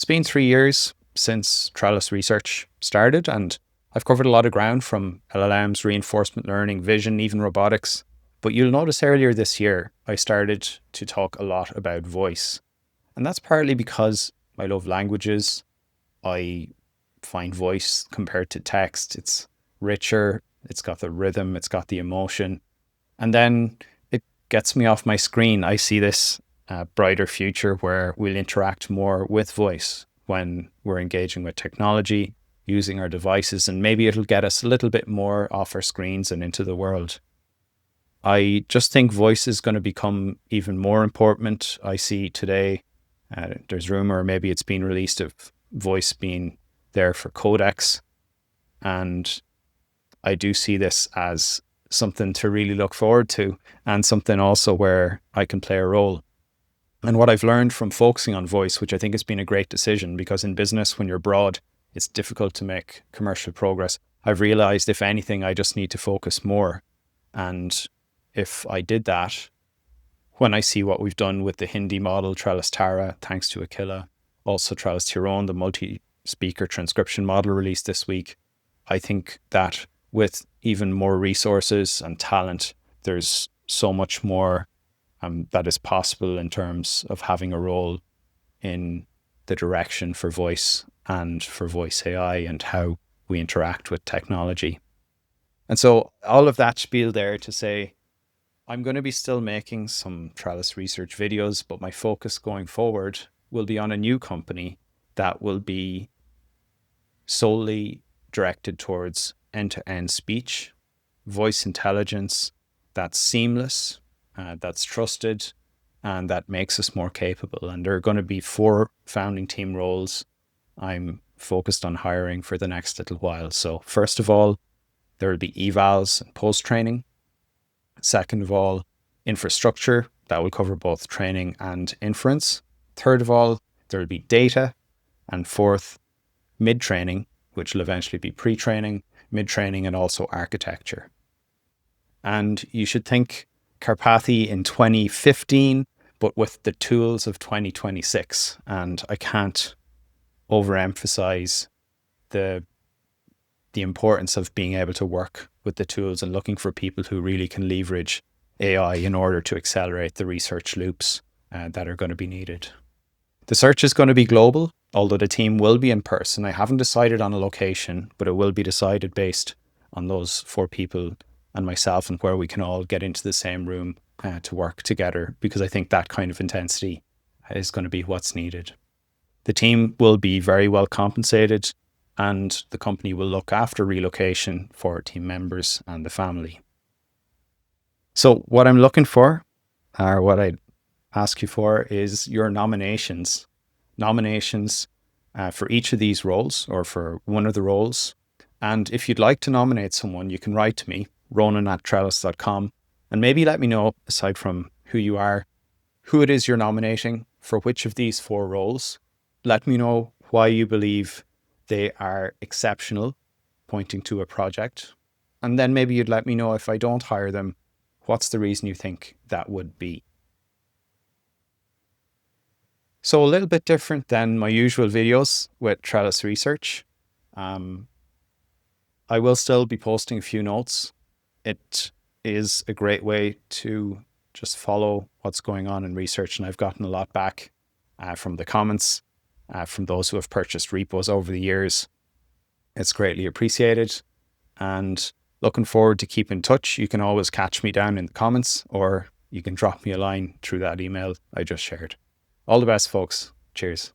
been 3 years since Trelis Research started, and I've covered a lot of ground from LLMs, reinforcement learning, vision, even robotics. But you'll notice earlier this year, I started to talk a lot about voice. And that's partly because I love languages. I find voice compared to text, it's richer, it's got the rhythm, it's got the emotion. And then it gets me off my screen. I see this brighter future where we'll interact more with voice when we're engaging with technology, using our devices, and maybe it'll get us a little bit more off our screens and into the world. I just think voice is going to become even more important. I see today, there's rumor, maybe it's been released, of voice being there for codecs. And I do see this as something to really look forward to, and something also where I can play a role. And what I've learned from focusing on voice, which I think has been a great decision, because in business, when you're broad, it's difficult to make commercial progress. I've realized, if anything, I just need to focus more. And if I did that, when I see what we've done with the Hindi model, Trelis Tara, thanks to Aquila, also Trelis Tyrone, the multi-speaker transcription model released this week, I think that with even more resources and talent, there's so much more that is possible in terms of having a role in the direction for voice and for voice AI and how we interact with technology. And so all of that spiel there to say, I'm going to be still making some Trelis Research videos, but my focus going forward will be on a new company that will be solely directed towards end-to-end speech, voice intelligence that's seamless, that's trusted, and that makes us more capable. And there are going to be 4 founding team roles I'm focused on hiring for the next little while. So first of all, there will be evals and post-training. Second of all, infrastructure. That will cover both training and inference. Third of all, there will be data. And fourth, mid-training, which will eventually be pre-training, mid-training, and also architecture. And you should think Karpathy in 2015, but with the tools of 2026. And I can't overemphasize the importance of being able to work with the tools and looking for people who really can leverage AI in order to accelerate the research loops that are going to be needed. The search is going to be global, although the team will be in person. I haven't decided on a location, but it will be decided based on those 4 people and myself, and where we can all get into the same room to work together, because I think that kind of intensity is going to be what's needed. The team will be very well compensated, and the company will look after relocation for team members and the family. So what I'm looking for, or what I'd ask you for, is your nominations. Nominations for each of these roles, or for one of the roles. And if you'd like to nominate someone, you can write to me, ronan@trelis.com, and maybe let me know, aside from who you are, who it is you're nominating for which of these 4 roles. Let me know why you believe they are exceptional, pointing to a project. And then maybe you'd let me know, if I don't hire them, what's the reason you think that would be. So a little bit different than my usual videos with Trelis Research. I will still be posting a few notes. It is a great way to just follow what's going on in research. And I've gotten a lot back from the comments, from those who have purchased repos over the years. It's greatly appreciated, and looking forward to keep in touch. You can always catch me down in the comments, or you can drop me a line through that email I just shared. All the best, folks. Cheers.